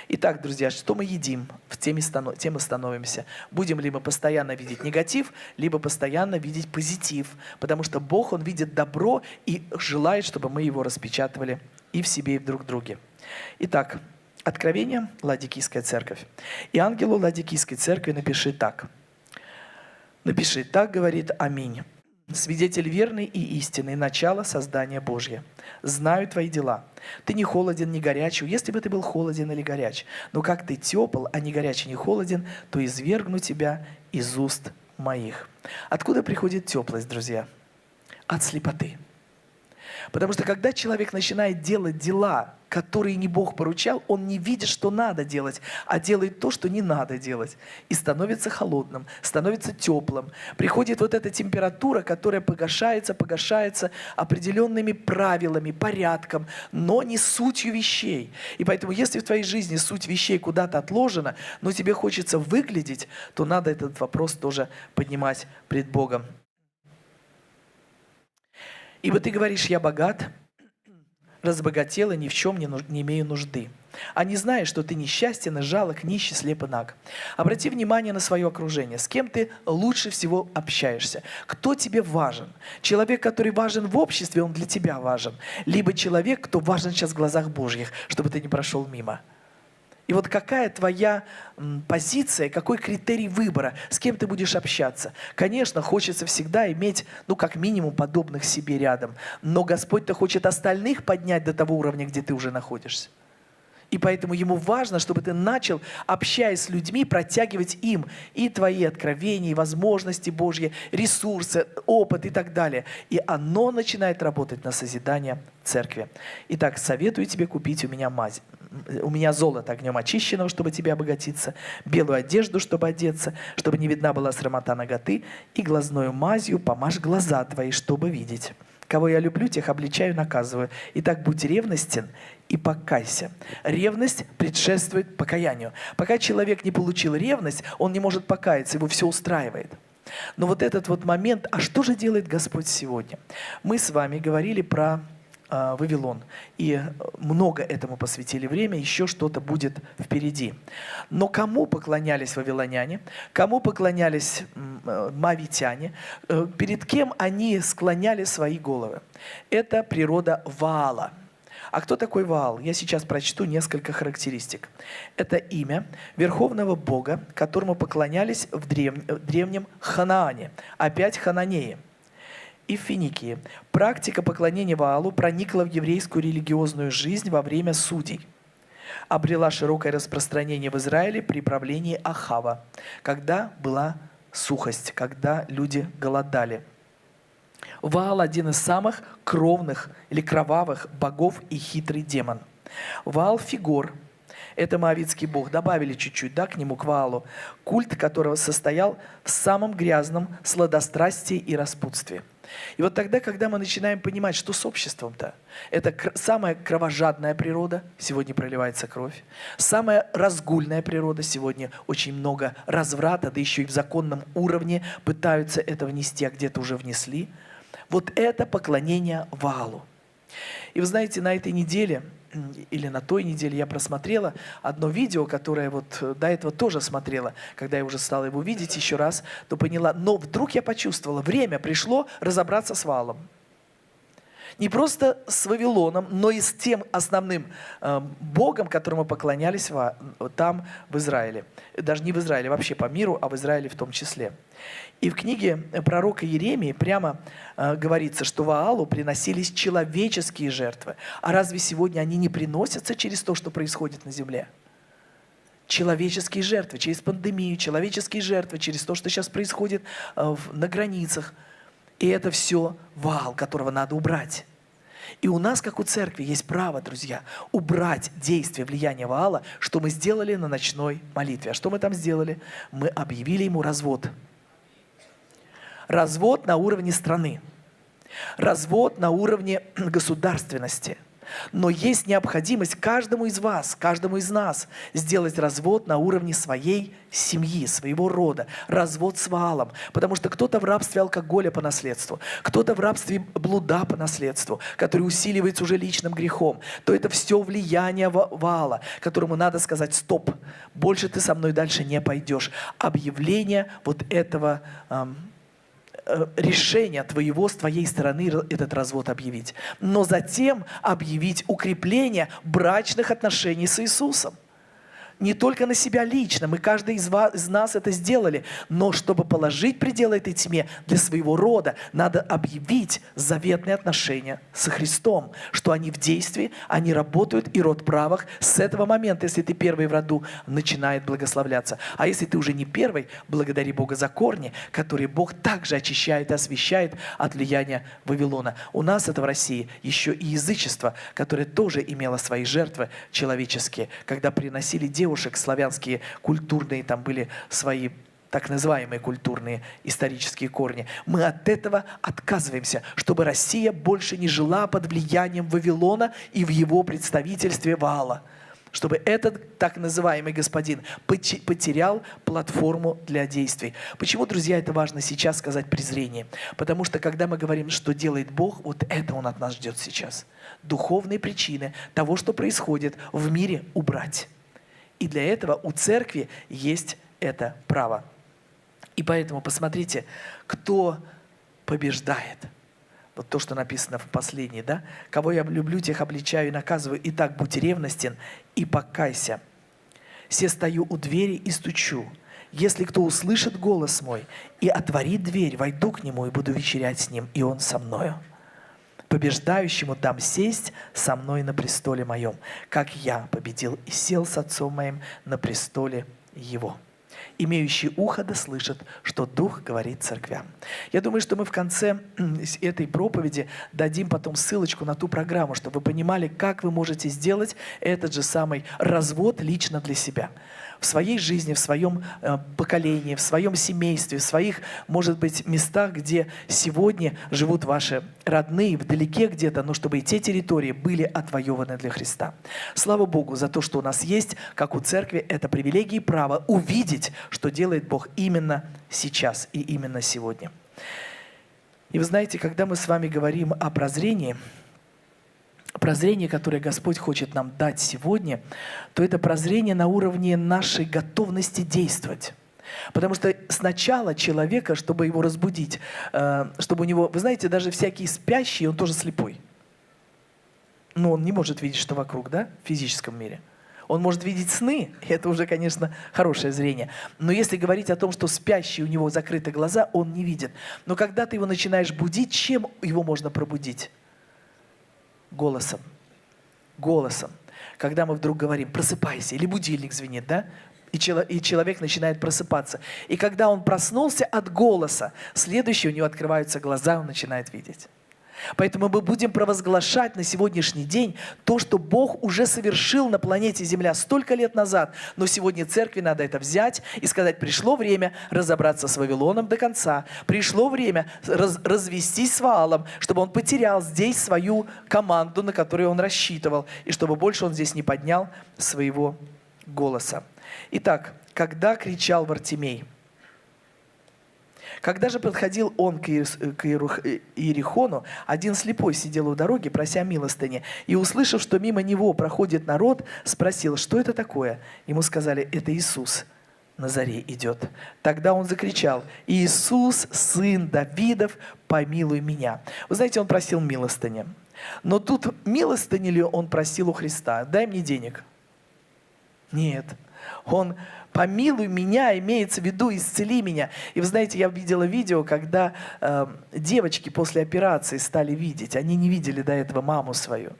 Итак, друзья, что мы едим, тем мы становимся. Будем ли мы постоянно видеть негатив, либо постоянно видеть позитив. Потому что Бог, Он видит добро и желает, чтобы мы его распечатывали и в себе, и в друг друге. Итак, Откровение, Ладикийская церковь. «И ангелу Ладикийской церкви напиши так». Напиши так, говорит, аминь. Свидетель верный и истинный, начало создания Божье. Знаю твои дела. Ты не холоден, не горяч. Если бы ты был холоден или горяч, но как ты тепл, а не горяч и не холоден, то извергну тебя из уст моих. Откуда приходит теплость, друзья? От слепоты. Потому что когда человек начинает делать дела, которые не Бог поручал, он не видит, что надо делать, а делает то, что не надо делать. И становится холодным, становится теплым. Приходит вот эта температура, которая погашается определенными правилами, порядком, но не сутью вещей. И поэтому, если в твоей жизни суть вещей куда-то отложена, но тебе хочется выглядеть, то надо этот вопрос тоже поднимать пред Богом. Ибо ты говоришь, я богат, разбогател и ни в чем не имею нужды. А не знаешь, что ты несчастен и жалок, нищий, слеп и наг. Обрати внимание на свое окружение. С кем ты лучше всего общаешься? Кто тебе важен? Человек, который важен в обществе, он для тебя важен. Либо человек, кто важен сейчас в глазах Божьих, чтобы ты не прошел мимо. И вот какая твоя позиция, какой критерий выбора, с кем ты будешь общаться? Конечно, хочется всегда иметь, как минимум, подобных себе рядом. Но Господь-то хочет остальных поднять до того уровня, где ты уже находишься. И поэтому Ему важно, чтобы ты начал, общаясь с людьми, протягивать им и твои откровения, и возможности Божьи, ресурсы, опыт и так далее. И оно начинает работать на созидание церкви. Итак, советую тебе купить у меня золото огнем очищенного, чтобы тебе обогатиться, белую одежду, чтобы одеться, чтобы не видна была срамота наготы, и глазною мазью помажь глаза твои, чтобы видеть. Кого я люблю, тех обличаю, наказываю. Итак, будь ревностен и покайся. Ревность предшествует покаянию. Пока человек не получил ревность, он не может покаяться, его все устраивает. Но вот этот вот момент, а что же делает Господь сегодня? Мы с вами говорили про Вавилон. И много этому посвятили время, еще что-то будет впереди. Но кому поклонялись вавилоняне, кому поклонялись моавитяне, перед кем они склоняли свои головы? Это природа Ваала. А кто такой Ваал? Я сейчас прочту несколько характеристик. Это имя верховного бога, которому поклонялись в древнем Ханаане. Опять хананеи. И в Финикии. Практика поклонения Ваалу проникла в еврейскую религиозную жизнь во время судей. Обрела широкое распространение в Израиле при правлении Ахава, когда была сухость, когда люди голодали. Ваал – один из самых кровных или кровавых богов и хитрый демон. Ваал-Фигор – Это моавитский бог. Добавили чуть-чуть, да, к нему, к Ваалу, культ которого состоял в самом грязном сладострастии и распутстве. И вот тогда, когда мы начинаем понимать, что с обществом-то, это самая кровожадная природа, сегодня проливается кровь, самая разгульная природа, сегодня очень много разврата, да еще и в законном уровне пытаются это внести, а где-то уже внесли. Вот это поклонение Ваалу. И вы знаете, на этой неделе или на той неделе я просмотрела одно видео, которое вот до этого тоже смотрела. Когда я уже стала его видеть еще раз, то поняла. Но вдруг я почувствовала, время пришло разобраться с Ваалом. Не просто с Вавилоном, но и с тем основным богом, которому поклонялись там, в Израиле. Даже не в Израиле, вообще по миру, а в Израиле в том числе. И в книге пророка Иеремии прямо говорится, что Ваалу приносились человеческие жертвы. А разве сегодня они не приносятся через то, что происходит на земле? Человеческие жертвы, через пандемию, человеческие жертвы, через то, что сейчас происходит на границах. И это все Ваал, которого надо убрать. И у нас, как у церкви, есть право, друзья, убрать действие влияния Ваала, что мы сделали на ночной молитве. А что мы там сделали? Мы объявили ему развод. Развод на уровне страны. Развод на уровне государственности. Но есть необходимость каждому из вас, каждому из нас сделать развод на уровне своей семьи, своего рода. Развод с Ваалом. Потому что кто-то в рабстве алкоголя по наследству, кто-то в рабстве блуда по наследству, который усиливается уже личным грехом. То это все влияние Ваала, которому надо сказать: стоп, больше ты со мной дальше не пойдешь. Объявление вот этого решение твоего, с твоей стороны этот развод объявить. Но затем объявить укрепление брачных отношений с Иисусом. Не только на себя лично, мы каждый из нас это сделали, но чтобы положить пределы этой тьме для своего рода, надо объявить заветные отношения со Христом, что они в действии, они работают, и род правых с этого момента, если ты первый в роду, начинает благословляться. А если ты уже не первый, благодари Бога за корни, которые Бог также очищает и освящает от влияния Вавилона. У нас это в России еще и язычество, которое тоже имело свои жертвы человеческие, когда приносили девушек славянские, культурные, там были свои так называемые культурные исторические корни. Мы от этого отказываемся, чтобы Россия больше не жила под влиянием Вавилона и в его представительстве Ваала. Чтобы этот так называемый господин потерял платформу для действий. Почему, друзья, это важно сейчас сказать презрение? Потому что когда мы говорим, что делает Бог, вот это Он от нас ждет сейчас. Духовные причины того, что происходит в мире, убрать. И для этого у церкви есть это право. И поэтому посмотрите, кто побеждает. Вот то, что написано в последней, да? «Кого я люблю, тех обличаю и наказываю. Итак, будь ревностен и покайся. Се стою у двери и стучу. Если кто услышит голос мой и отворит дверь, войду к нему и буду вечерять с ним, и он со мною. Побеждающему дам сесть со мной на престоле моем, как я победил и сел с отцом моим на престоле его. Имеющий ухо да слышит, что Дух говорит церквям». Я думаю, что мы в конце этой проповеди дадим потом ссылочку на ту программу, чтобы вы понимали, как вы можете сделать этот же самый развод лично для себя. В своей жизни, в своем поколении, в своем семействе, в своих, может быть, местах, где сегодня живут ваши родные, вдалеке где-то, но чтобы и те территории были отвоеваны для Христа. Слава Богу за то, что у нас есть, как у церкви, это привилегия и право увидеть, что делает Бог именно сейчас и именно сегодня. И вы знаете, когда мы с вами говорим о прозрении, которое Господь хочет нам дать сегодня, то это прозрение на уровне нашей готовности действовать. Потому что сначала человека, чтобы его разбудить, чтобы у него, вы знаете, даже всякий спящий, он тоже слепой. Но он не может видеть, что вокруг, да, в физическом мире. Он может видеть сны, и это уже, конечно, хорошее зрение. Но если говорить о том, что спящий, у него закрыты глаза, он не видит. Но когда ты его начинаешь будить, чем его можно пробудить? Голосом. Голосом. Когда мы вдруг говорим: просыпайся, или будильник звенит, да? И человек начинает просыпаться. И когда он проснулся от голоса, следующий у него открываются глаза, он начинает видеть. Поэтому мы будем провозглашать на сегодняшний день то, что Бог уже совершил на планете Земля столько лет назад. Но сегодня церкви надо это взять и сказать: пришло время разобраться с Вавилоном до конца. Пришло время развестись с Ваалом, чтобы он потерял здесь свою команду, на которую он рассчитывал, и чтобы больше он здесь не поднял своего голоса. Итак, когда кричал Вартимей? Когда же подходил он к Иерихону, один слепой сидел у дороги, прося милостыни, и, услышав, что мимо него проходит народ, спросил: что это такое? Ему сказали: это Иисус на заре идет. Тогда он закричал: Иисус, сын Давидов, помилуй меня. Вы знаете, он просил милостыни. Но тут милостыни ли он просил у Христа? Дай мне денег. Нет. Он: помилуй меня, имеется в виду, исцели меня. И вы знаете, я видела видео, когда девочки после операции стали видеть. Они не видели до этого маму свою.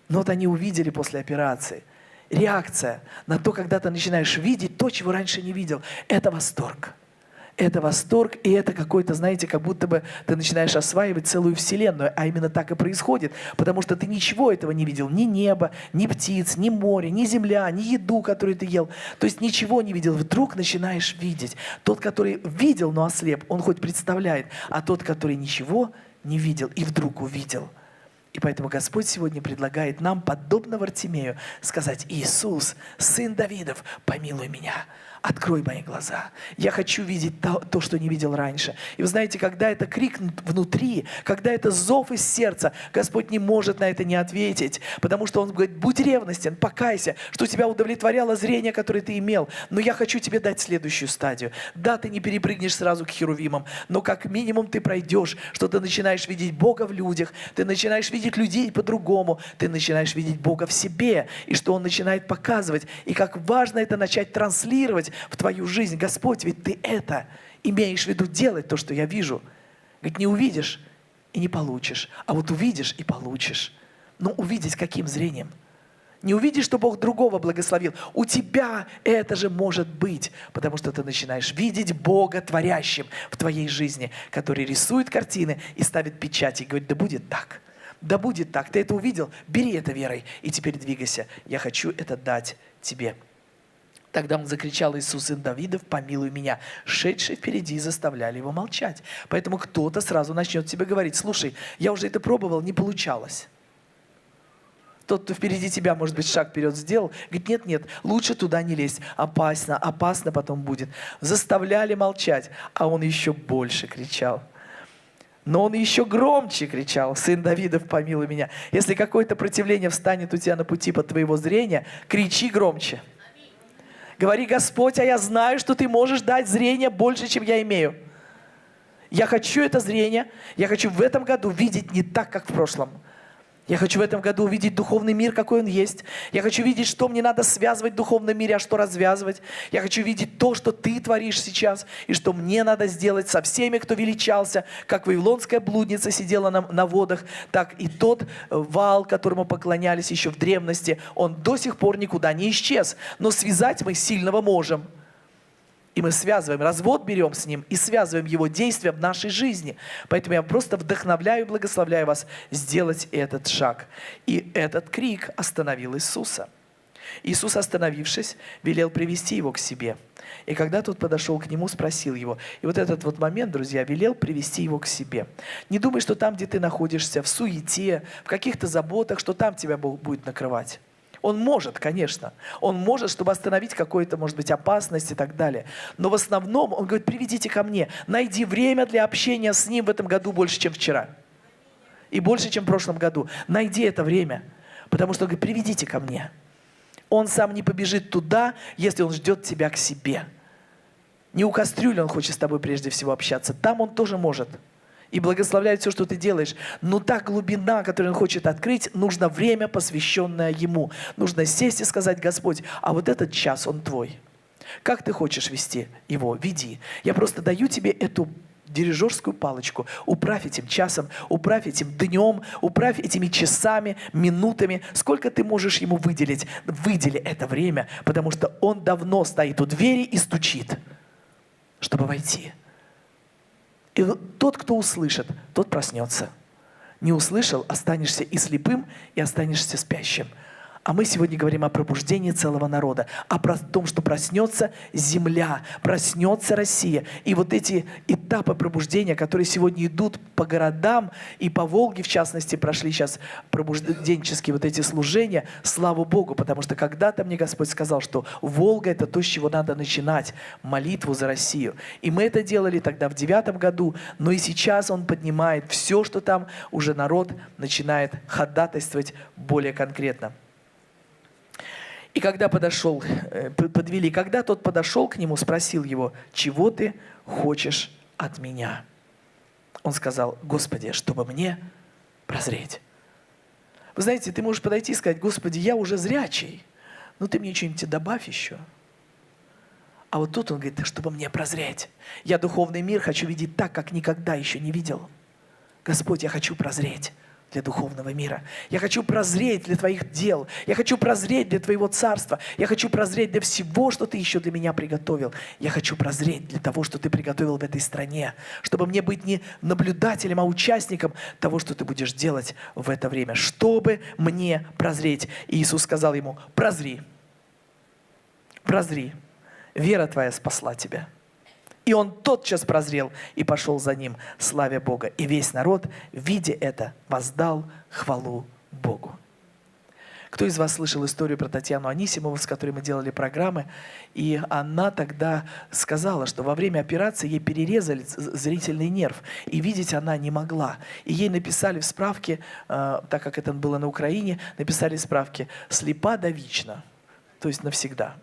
Но вот они увидели после операции. Реакция на то, когда ты начинаешь видеть то, чего раньше не видел. Это восторг. Это восторг, и это какой-то, знаете, как будто бы ты начинаешь осваивать целую вселенную, а именно так и происходит, потому что ты ничего этого не видел, ни неба, ни птиц, ни моря, ни земля, ни еду, которую ты ел, то есть ничего не видел, вдруг начинаешь видеть. Тот, который видел, но ослеп, он хоть представляет, а тот, который ничего не видел и вдруг увидел. И поэтому Господь сегодня предлагает нам, подобно Вартимею, сказать: Иисус, сын Давидов, помилуй меня. Открой мои глаза. Я хочу видеть то, что не видел раньше. И вы знаете, когда это крик внутри, когда это зов из сердца, Господь не может на это не ответить, потому что Он говорит: будь ревностен, покайся, что тебя удовлетворяло зрение, которое ты имел. Но я хочу тебе дать следующую стадию. Да, ты не перепрыгнешь сразу к херувимам, но как минимум ты пройдешь, что ты начинаешь видеть Бога в людях, ты начинаешь видеть людей по-другому, ты начинаешь видеть Бога в себе, и что Он начинает показывать, и как важно это начать транслировать в твою жизнь. Господь, ведь ты это имеешь в виду делать, то, что я вижу. Говорит, не увидишь и не получишь, а вот увидишь и получишь. Но увидеть каким зрением? Не увидишь, что Бог другого благословил. У тебя это же может быть, потому что ты начинаешь видеть Бога творящим в твоей жизни, который рисует картины и ставит печати, и говорит: да будет так. Да будет так. Ты это увидел? Бери это верой и теперь двигайся. Я хочу это дать тебе. Тогда он закричал: Иисус, сын Давидов, помилуй меня. Шедшие впереди заставляли его молчать. Поэтому кто-то сразу начнет тебе говорить: слушай, я уже это пробовал, не получалось. Тот, кто впереди тебя, может быть, шаг вперед сделал, говорит: нет, лучше туда не лезть. Опасно, опасно потом будет. Заставляли молчать, а он еще больше кричал. Но он еще громче кричал: сын Давидов, помилуй меня. Если какое-то противление встанет у тебя на пути под твоего зрения, кричи громче. Говори: Господь, а я знаю, что Ты можешь дать зрение больше, чем я имею. Я хочу это зрение, я хочу в этом году видеть не так, как в прошлом. Я хочу в этом году увидеть духовный мир, какой он есть. Я хочу видеть, что мне надо связывать в духовном мире, а что развязывать. Я хочу видеть то, что Ты творишь сейчас, и что мне надо сделать со всеми, кто величался, как вавилонская блудница сидела на водах, так и тот Ваал, которому поклонялись еще в древности, он до сих пор никуда не исчез. Но связать мы сильного можем. И мы связываем, развод берем с ним и связываем его действия в нашей жизни. Поэтому я просто вдохновляю и благословляю вас сделать этот шаг. И этот крик остановил Иисуса. Иисус, остановившись, велел привести его к себе. И когда тот подошел к нему, спросил его. И вот этот вот момент, друзья, велел привести его к себе. Не думай, что там, где ты находишься, в суете, в каких-то заботах, что там тебя Бог будет накрывать. Он может, конечно. Он может, чтобы остановить какую-то, может быть, опасность и так далее. Но в основном он говорит: приведите ко мне. Найди время для общения с Ним в этом году больше, чем вчера. И больше, чем в прошлом году. Найди это время. Потому что он говорит: приведите ко мне. Он сам не побежит туда, если он ждет тебя к себе. Не у кастрюли он хочет с тобой прежде всего общаться. Там он тоже может. И благословляет все, что ты делаешь. Но та глубина, которую Он хочет открыть, нужно время, посвященное Ему. Нужно сесть и сказать: Господь, а вот этот час, он Твой. Как Ты хочешь вести его? Веди. Я просто даю тебе эту дирижерскую палочку. Управь этим часом, управь этим днем, управь этими часами, минутами. Сколько ты можешь ему выделить? Выдели это время, потому что он давно стоит у двери и стучит, чтобы войти. И тот, кто услышит, тот проснется. не услышал, останешься и слепым, и останешься спящим. А мы сегодня говорим о пробуждении целого народа, о том, что проснется земля, проснется Россия. И вот эти этапы пробуждения, которые сегодня идут по городам и по Волге, в частности, прошли сейчас пробужденческие вот эти служения, слава Богу, потому что когда-то мне Господь сказал, что Волга – это то, с чего надо начинать молитву за Россию. И мы это делали тогда в 2009 году, но и сейчас Он поднимает все, что там уже народ начинает ходатайствовать более конкретно. И когда подвели, когда тот подошел к нему, спросил его: «Чего ты хочешь от меня?» Он сказал: «Господи, чтобы мне прозреть». Вы знаете, ты можешь подойти и сказать: «Господи, я уже зрячий, но ты мне что-нибудь добавь еще». А вот тут он говорит: чтобы мне прозреть. Я духовный мир хочу видеть так, как никогда еще не видел. Господь, я хочу прозреть для духовного мира. Я хочу прозреть для Твоих дел. Я хочу прозреть для Твоего царства. Я хочу прозреть для всего, что Ты еще для меня приготовил. Я хочу прозреть для того, что Ты приготовил в этой стране. Чтобы мне быть не наблюдателем, а участником того, что Ты будешь делать в это время. Чтобы мне прозреть. И Иисус сказал ему: прозри. Прозри. Вера твоя спасла тебя. И он тотчас прозрел и пошел за ним, славя Бога. И весь народ, видя это, воздал хвалу Богу. Кто из вас слышал историю про Татьяну Анисимову, с которой мы делали программы? И она тогда сказала, что во время операции ей перерезали зрительный нерв, и видеть она не могла. И ей написали в справке, так как это было на Украине, написали в справке: «Слепа довечно», то есть навсегда.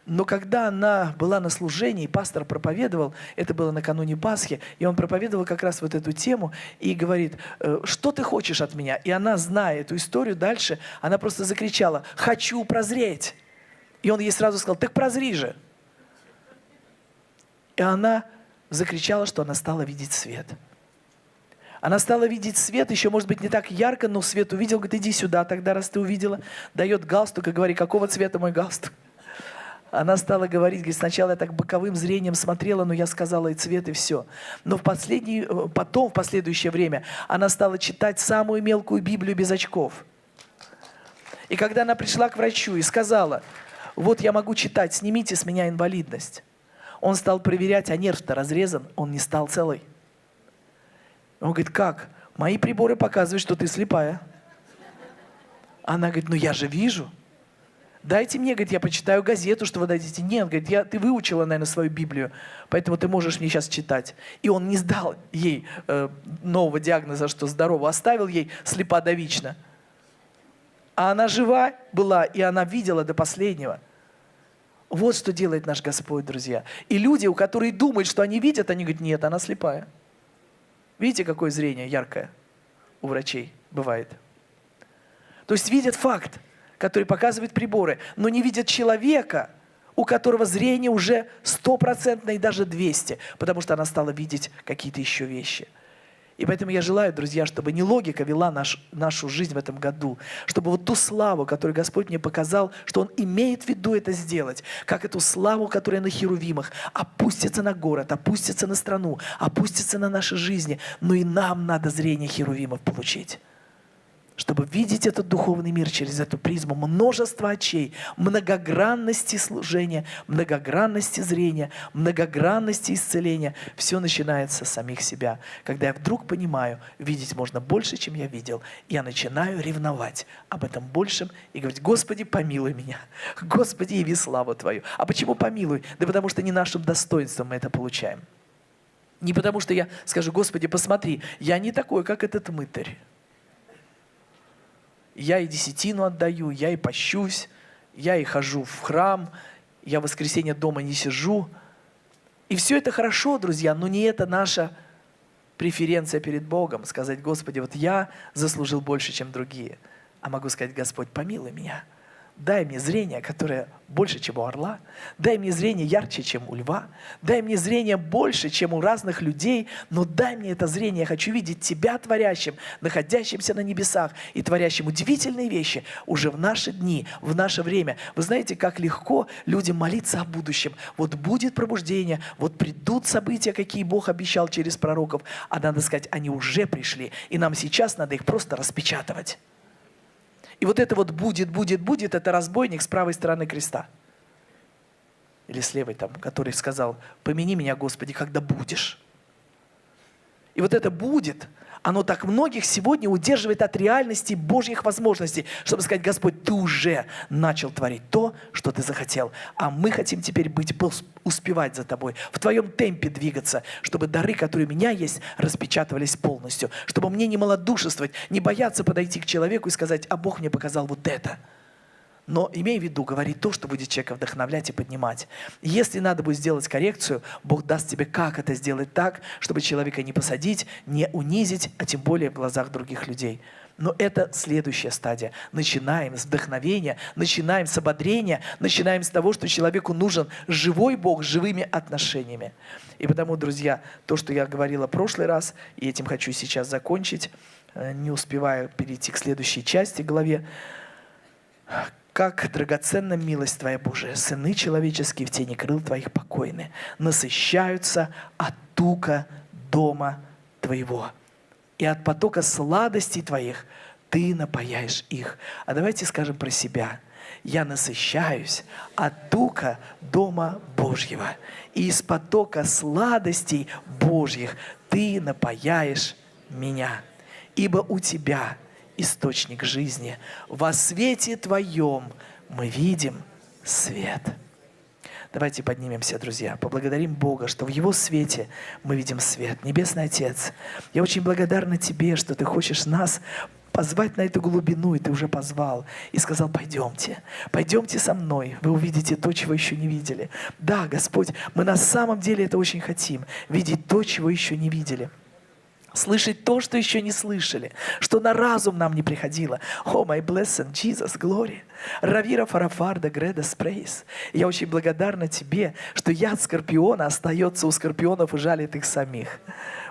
Но когда она была на служении, пастор проповедовал, это было накануне Пасхи, и он проповедовал как раз вот эту тему и говорит: «Что ты хочешь от меня?» И она, зная эту историю дальше, она просто закричала: «Хочу прозреть!» И он ей сразу сказал: «Так прозри же!» И она закричала, что она стала видеть свет. Она стала видеть свет, еще, может быть, не так ярко, но свет увидел, говорит: «Иди сюда тогда, раз ты увидела». Дает галстук и говорит: «Какого цвета мой галстук?» Она стала говорить, сначала я так боковым зрением смотрела, но я сказала и цвет, и все. Но потом, в последующее время, она стала читать самую мелкую Библию без очков. И когда она пришла к врачу и сказала: «Вот я могу читать, снимите с меня инвалидность», он стал проверять, а нерв-то разрезан, он не стал целый. Он говорит: «Как? Мои приборы показывают, что ты слепая». Она говорит: «Ну я же вижу. Дайте мне, говорит, я почитаю газету, что вы дадите». «Нет, говорит, ты выучила, наверное, свою Библию, поэтому ты можешь мне сейчас читать». И он не сдал ей нового диагноза, что здорово, оставил ей слепа довечно. А она жива была, и она видела до последнего. Вот что делает наш Господь, друзья. И люди, у которых думают, что они видят, они говорят: «Нет, она слепая». Видите, какое зрение яркое у врачей бывает? То есть видят факт, который показывает приборы, но не видят человека, у которого зрение уже 100% и даже 200%, потому что она стала видеть какие-то еще вещи. И поэтому я желаю, друзья, чтобы не логика вела нашу жизнь в этом году, чтобы вот ту славу, которую Господь мне показал, что Он имеет в виду это сделать, как эту славу, которая на херувимах, опустится на город, опустится на страну, опустится на наши жизни, но и нам надо зрение херувимов получить. Чтобы видеть этот духовный мир через эту призму множества очей, многогранности служения, многогранности зрения, многогранности исцеления. Все начинается с самих себя. Когда я вдруг понимаю, видеть можно больше, чем я видел, я начинаю ревновать об этом большем и говорить: «Господи, помилуй меня! Господи, яви славу Твою!» А почему помилуй? Да потому что не нашим достоинством мы это получаем. Не потому что я скажу: «Господи, посмотри, я не такой, как этот мытарь. Я и десятину отдаю, я и пощусь, я и хожу в храм, я в воскресенье дома не сижу». И все это хорошо, друзья, но не это наша преференция перед Богом. Сказать: «Господи, вот я заслужил больше, чем другие». А могу сказать: «Господь, помилуй меня. дай мне зрение, которое больше, чем у орла. Дай мне зрение ярче, чем у льва. Дай мне зрение больше, чем у разных людей. Но дай мне это зрение. Я хочу видеть Тебя творящим, находящимся на небесах и творящим удивительные вещи уже в наши дни, в наше время. Вы знаете, как легко людям молиться о будущем. Вот будет пробуждение, вот придут события, какие Бог обещал через пророков. А надо сказать, они уже пришли. И нам сейчас надо их просто распечатывать. И вот это вот будет, это разбойник с правой стороны креста. Или с левой там, который сказал, помяни меня, Господи, когда будешь. И вот это будет, оно так многих сегодня удерживает от реальности Божьих возможностей, чтобы сказать, Господь, Ты уже начал творить то, что Ты захотел. А мы хотим теперь успевать за Тобой, в Твоем темпе двигаться, чтобы дары, которые у меня есть, распечатывались полностью. Чтобы мне не малодушествовать, не бояться подойти к человеку и сказать, а Бог мне показал вот это. Но имей в виду, говори то, что будет человека вдохновлять и поднимать. Если надо будет сделать коррекцию, Бог даст тебе, как это сделать так, чтобы человека не посадить, не унизить, а тем более в глазах других людей. Но это следующая стадия. Начинаем с вдохновения, начинаем с ободрения, начинаем с того, что человеку нужен живой Бог с живыми отношениями. И потому, друзья, то, что я говорила в прошлый раз, и этим хочу сейчас закончить, не успеваю перейти к следующей части, главе. Как драгоценна милость Твоя, Божия, сыны человеческие в тени крыл Твоих покойны, насыщаются от тука дома Твоего. И от потока сладостей Твоих Ты напояешь их. А давайте скажем про себя. Я насыщаюсь от тука дома Божьего. И из потока сладостей Божьих Ты напояешь меня. Ибо у Тебя источник жизни. Во свете Твоем мы видим свет. Давайте поднимемся, друзья. Поблагодарим Бога, что в Его свете мы видим свет. Небесный Отец, я очень благодарна Тебе, что Ты хочешь нас позвать на эту глубину, и Ты уже позвал. И сказал, пойдемте, пойдемте со мной, вы увидите то, чего еще не видели. Да, Господь, мы на самом деле это очень хотим, видеть то, чего еще не видели. Слышать то, что еще не слышали, что на разум нам не приходило. Oh, my blessed Jesus, glory. Равира фарафарда греда спрейс. Я очень благодарна Тебе, что яд скорпиона остается у скорпионов и жалит их самих.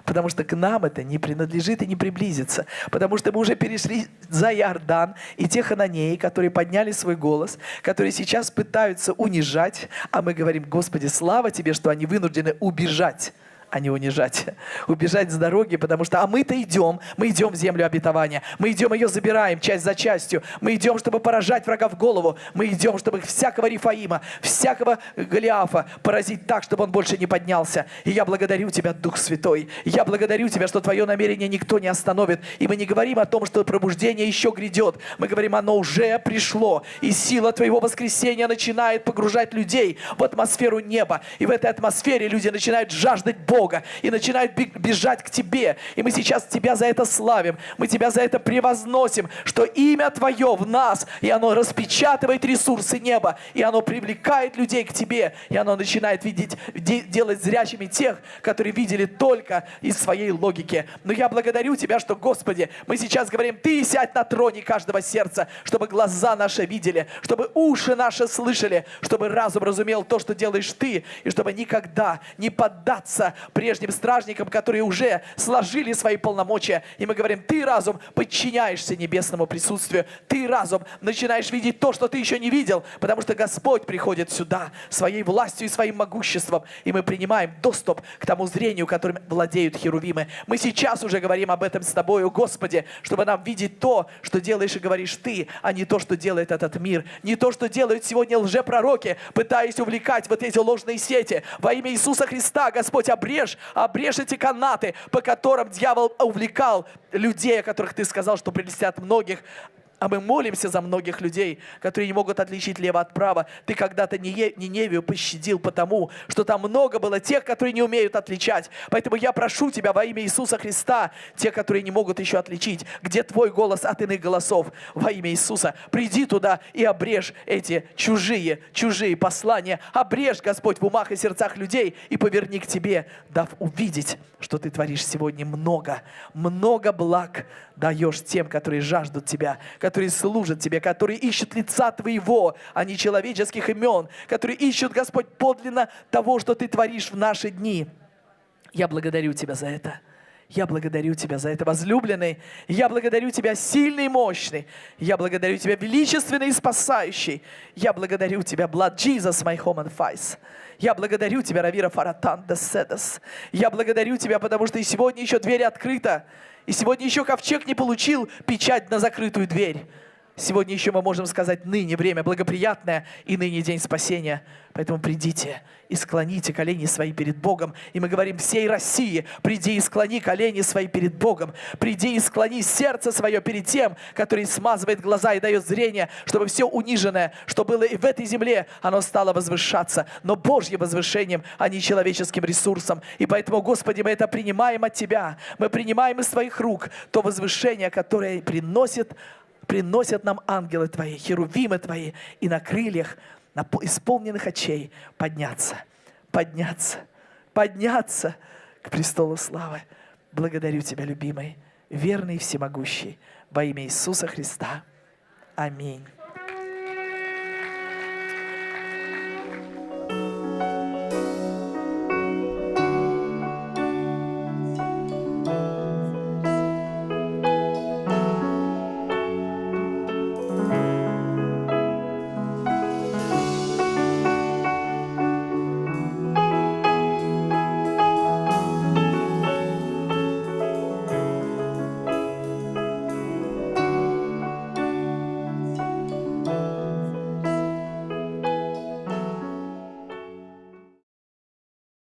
Потому что к нам это не принадлежит и не приблизится. Потому что мы уже перешли за Иордан, и те хананеи, которые подняли свой голос, которые сейчас пытаются унижать, а мы говорим, Господи, слава Тебе, что они вынуждены убежать, а не унижать. Убежать с дороги, потому что, мы-то идем, мы идем в землю обетования, мы идем ее забираем часть за частью, мы идем, чтобы поражать врага в голову, мы идем, чтобы всякого Рифаима, всякого Голиафа поразить так, чтобы он больше не поднялся. И я благодарю Тебя, Дух Святой, я благодарю Тебя, что Твое намерение никто не остановит, и мы не говорим о том, что пробуждение еще грядет, мы говорим, оно уже пришло, и сила Твоего воскресения начинает погружать людей в атмосферу неба, и в этой атмосфере люди начинают жаждать Бога, и начинают бежать к Тебе. И мы сейчас Тебя за это славим. Мы Тебя за это превозносим, что имя Твое в нас, и оно распечатывает ресурсы неба, и оно привлекает людей к Тебе, и оно начинает видеть, делать зрячими тех, которые видели только из своей логики. Но я благодарю Тебя, что, Господи, мы сейчас говорим, Ты сядь на троне каждого сердца, чтобы глаза наши видели, чтобы уши наши слышали, чтобы разум разумел то, что делаешь Ты, и чтобы никогда не поддаться прежним стражникам, которые уже сложили свои полномочия. И мы говорим, Ты, разум, подчиняешься небесному присутствию. Ты, разум, начинаешь видеть то, что ты еще не видел, потому что Господь приходит сюда своей властью и своим могуществом. И мы принимаем доступ к тому зрению, которым владеют херувимы. Мы сейчас уже говорим об этом с Тобою, Господи, чтобы нам видеть то, что делаешь и говоришь Ты, а не то, что делает этот мир. Не то, что делают сегодня лжепророки, пытаясь увлекать вот эти ложные сети. Во имя Иисуса Христа, Господь, обрежь эти канаты, по которым дьявол увлекал людей, о которых Ты сказал, что прелестят многих. А мы молимся за многих людей, которые не могут отличить лево от права. Ты когда-то Ниневию пощадил потому, что там много было тех, которые не умеют отличать. Поэтому я прошу Тебя во имя Иисуса Христа, те, которые не могут еще отличить, где Твой голос от иных голосов, во имя Иисуса, приди туда и обрежь эти чужие послания. Обрежь, Господь, в умах и сердцах людей и поверни к Тебе, дав увидеть, что Ты творишь сегодня много благ даешь тем, которые жаждут Тебя, которые которые служат Тебе, которые ищут лица Твоего, а не человеческих имен, которые ищут, Господь, подлинно того, что Ты творишь в наши дни. Я благодарю Тебя за это. Я благодарю Тебя за это, возлюбленный. Я благодарю Тебя, сильный и мощный. Я благодарю Тебя, величественный и спасающий. Я благодарю Тебя, blood Jesus, my home and face. Я благодарю Тебя, Равира Фаратан де Седас. Я благодарю Тебя, потому что и сегодня еще дверь открыта. И сегодня еще ковчег не получил печать на закрытую дверь. Сегодня еще мы можем сказать: ныне время благоприятное и ныне день спасения. Поэтому придите и склоните колени свои перед Богом. И мы говорим всей России: приди и склони колени свои перед Богом. Приди и склони сердце свое перед тем, который смазывает глаза и дает зрение, чтобы все униженное, что было и в этой земле, оно стало возвышаться. Но Божьим возвышением, а не человеческим ресурсом. И поэтому, Господи, мы это принимаем от Тебя. Мы принимаем из Твоих рук то возвышение, которое приносят нам ангелы Твои, херувимы Твои, и на крыльях, на исполненных очей подняться к престолу славы. Благодарю Тебя, любимый, верный и всемогущий, во имя Иисуса Христа. Аминь.